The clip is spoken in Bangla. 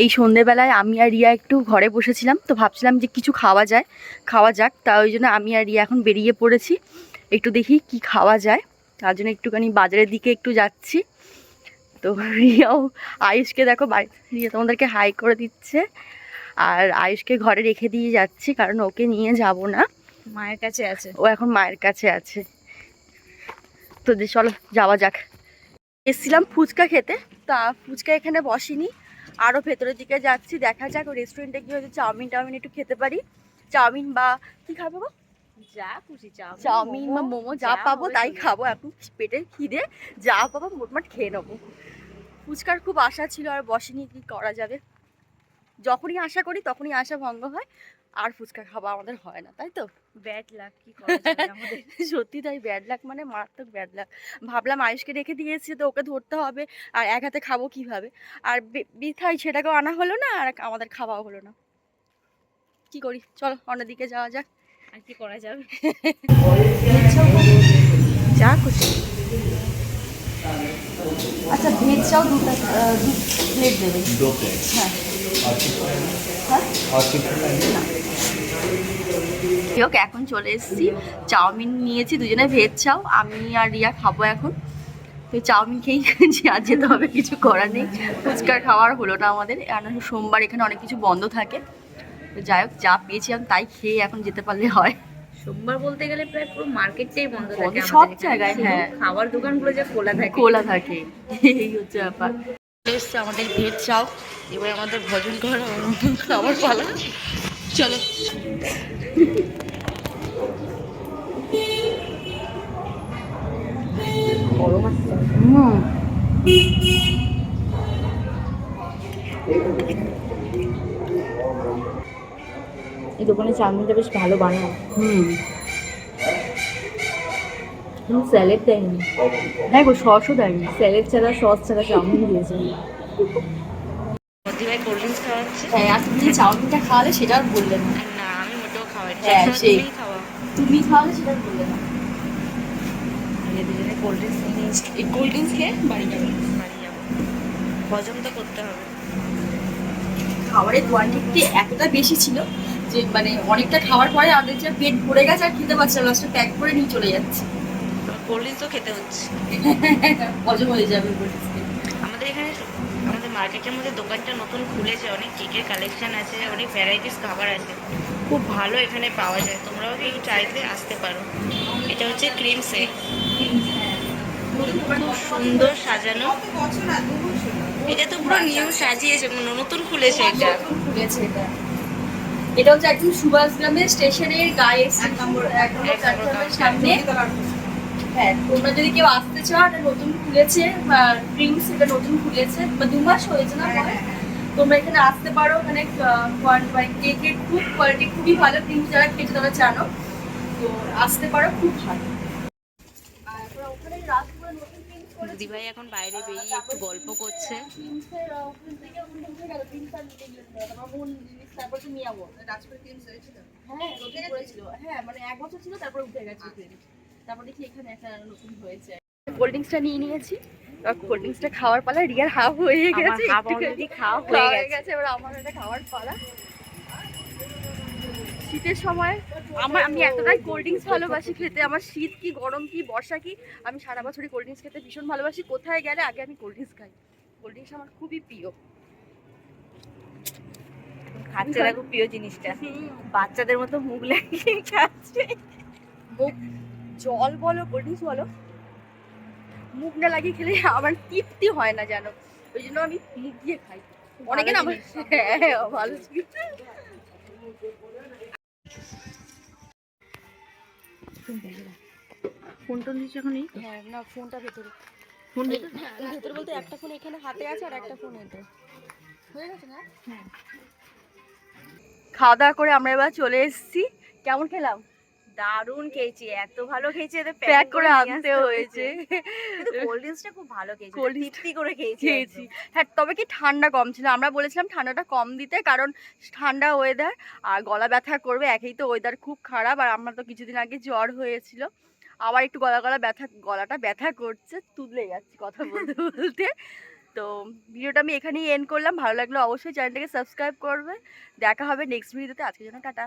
এই সন্ধেবেলায় আমি আর রিয়া একটু ঘরে বসেছিলাম, তো ভাবছিলাম যে কিছু খাওয়া যাক, তা ওই জন্য আমি আর রিয়া এখন বেরিয়ে পড়েছি। একটু দেখি কি খাওয়া যায়, তার জন্য একটুখানি বাজারের দিকে একটু যাচ্ছি। তো রিয়াও, আয়ুষকে দেখো, রিয়া তোমাদেরকে হাই করে দিচ্ছে। আর আয়ুষকে ঘরে রেখে দিয়ে যাচ্ছি, কারণ ওকে নিয়ে যাব না, মায়ের কাছে আছে, ও এখন মায়ের কাছে আছে। তো চলো যাওয়া যাক। এসছিলাম ফুচকা খেতে, তা ফুচকা এখানে বসিনি, আরও ভেতরের দিকে যাচ্ছি। দেখা যাক ওই রেস্টুরেন্টে গিয়ে হয়তো চাউমিন একটু খেতে পারি। চাউমিন বা কি খাবো গো, যা খুশি চাউমিন বা মোমো যা পাবো তাই খাবো। এখন পেটের খিদে, যা পাবো মোটমাট খেয়ে নেবো। ফুচকার খুব আশা ছিল, আর বসিনি, কি করা যাবে। যখনই আশা করি তখনই আশা ভঙ্গ হয়, আর ফুচকা খাওয়া আমাদের হয় না, তাই তো। ব্যাড লাক, কি করা যাবে আমাদের। সত্যি তাই, ব্যাড লাক মানে মারাত্মক ব্যাড লাক। ভাবলাম আয়ুষকে রেখে দিয়েছি, তো ওকে ধরতে হবে, আর এক হাতে খাবো কিভাবে। আর বৃথাই সেটাকেও আনা হলো না, আর আমাদের খাওয়াও হলো না। কি করি, চলো অন্যদিকে যাওয়া যাক। আর কি করা যাবে, যা খুশি। আচ্ছা, ভেজ চাও দু প্লেট দেবে। হ্যাঁ হোক, এখন চলে এসেছি, চাউমিন নিয়েছি দুজনে, ভেজ চাও, আমি আর রিয়া খাবো এখন। তো চাউমিন খেয়েই আর যেতে হবে, কিছু করার নেই। ফুচকার খাওয়ার হলো না আমাদের, সোমবার এখানে অনেক কিছু বন্ধ থাকে। তো যাই হোক, যা পেয়েছিলাম তাই খেয়ে এখন যেতে পারলে হয়। সোমবার বলতে গেলে প্রায় পুরো মার্কেটটাই বন্ধ থাকে, সব জায়গায়। হ্যাঁ, খাবার দোকানগুলো যে খোলা থাকে, এই হচ্ছে ব্যাপার। এসছে আমাদের ভেজ চাও, এবার আমাদের ভজন করা খাবার পালা। চলো। এই দোকানে চাউমিনটা বেশ ভালো বানায়। স্যালাড দেয়নি, হ্যাঁ গো, সসও দেয়নি। স্যালাড ছাড়া সস ছাড়া চাউমিন দিয়েছে। ভাই কোল্ড ড্রিঙ্কস খাওয়াচ্ছে। হ্যাঁ, আর তুমি যে চাউমিনটা খাওয়ালে সেটা আর বললে না। না, আমি মোটেও খাওয়াই না। হ্যাঁ, সেই তুমি খাওয়া, তুমি খাওয়ালে সেটা আর বললে না। দুজনে কোল্ড ড্রিঙ্কস নিয়ে নিয়েছি, এই কোল্ড ড্রিঙ্কস খেয়ে বাড়ি যাবে। বাড়ি যাবো, হজম তো করতে হবে। খাবারের কোয়ান্টিটি এতটা বেশি ছিল যে মানে অনেকটা খাওয়ার পরে আমাদের যে পেট ভরে গেছে, আর খেতে পারছে না, লাস্টে প্যাক করে নিয়ে চলে যাচ্ছে। কোল্ড ড্রিঙ্কস তো খেতে হচ্ছে, হজম হয়ে যাবে। আমাদের এখানে আমাদের মার্কেটের মধ্যে দোকানটা নতুন খুলেছে, অনেক কেকের কালেকশন আছে, অনেক ভ্যারাইটিস খাবার আছে, খুব ভালো এখানে পাওয়া যায়। তোমরাও কেউ চাইতে আসতে পারো। এটা হচ্ছে ক্রিম সেক, খুব সুন্দর সাজানো। এটা তো পুরো নিউ সাজিয়েছে, নতুন খুলেছে এটা। এটা হচ্ছে একদম সুভাষগ্রামের স্টেশনের গায়ে, এক নম্বর সামনে। হ্যাঁ, তোমরা যদি কেউ আসতে চাও, এটা নতুন খুলেছে, ড্রিঙ্কস এটা নতুন খুলেছে, 2 মাস হয়েছে না পরে। তোমরা এখানে আসতে পারো, এখানে কেকের খুব কোয়ালিটি খুবই ভালো, ড্রিঙ্কস যারা খেতে তারা জানো, তো আসতে পারো, খুব ভালো। আর ওখানে রাতপুরা নতুন ড্রিঙ্কস করে দিদিভাই এখন বাইরে বেরিয়ে একটু গল্প করছে। হ্যাঁ, মানে 1 বছর ছিল, তারপর উঠে গেছে। তারপর দেখি এখানে একটা নতুন হয়েছে। কোল্ড ড্রিঙ্কসটা নিয়ে নিয়েছি, কোল্ড ড্রিঙ্কসটা খাওয়ার পালা। রিয়ার হাফ হয়ে গেছে, খাওয়া হয়ে গেছে, এবার আমার এটা খাওয়ার পালা। শীতের সময় আমি এতটাই কোল্ড ড্রিঙ্কস ভালোবাসি খেতে, আমার শীত কি গরম কি বর্ষা কি, আমি সারা বছরই কোল্ড ড্রিঙ্কস খেতে ভীষণ ভালোবাসি। কোথায় গেলে আগে আমি কোল্ড ড্রিঙ্কস খাই, কোল্ড ড্রিঙ্কস আমার খুবই প্রিয়। বাচ্চারা খুব প্রিয় জিনিসটা, বাচ্চাদের মতো মুখ লাগিয়ে খাচ্ছে। মুখ জল বলো, কোল্ড ড্রিঙ্কস বলো, মুখ না লাগিয়ে খেলে আমার তৃপ্তি হয় না জানো, ওই জন্য আমি মুখ দিয়ে খাই। অনেকে না আমার, হ্যাঁ ভালো ফোন টোন দিচ্ছে এখন? হ্যাঁ, না ফোনটা ভেতরে, ফোন ভেতরে বলতে একটা ফোন এখানে হাতে আছে, আর একটা ফোন এতে হয়ে গেছে না। খাওয়া দাওয়া করে আমরা এবার চলে এসেছি। কেমন খেলাম? দারুণ খেয়েছি, এত ভালো খেয়েছি, এদের প্যাক করে আনতে হয়েছে। কিন্তু কোল্ড ড্রিঙ্কসটা খুব ভালো খেয়েছি, তৃপ্তি করে খেয়েছি। হ্যাঁ, তবে কি ঠান্ডা কম ছিল, আমরা বলেছিলাম ঠান্ডাটা কম দিতে, কারণ ঠান্ডা ওয়েদার আর গলা ব্যথা করবে, একেই তো ওয়েদার খুব খারাপ, আর আমার তো কিছুদিন আগে জ্বর হয়েছিল, আবার একটু গলাটা ব্যথা করছে, তুলে যাচ্ছি কথা বলতে বলতে। তো ভিডিওটা আমি এখানেই এন্ড করলাম। ভালো লাগলে অবশ্যই চ্যানেলটাকে সাবস্ক্রাইব করবে। দেখা হবে নেক্সট ভিডিওতে। আজকের জন্য টাটা।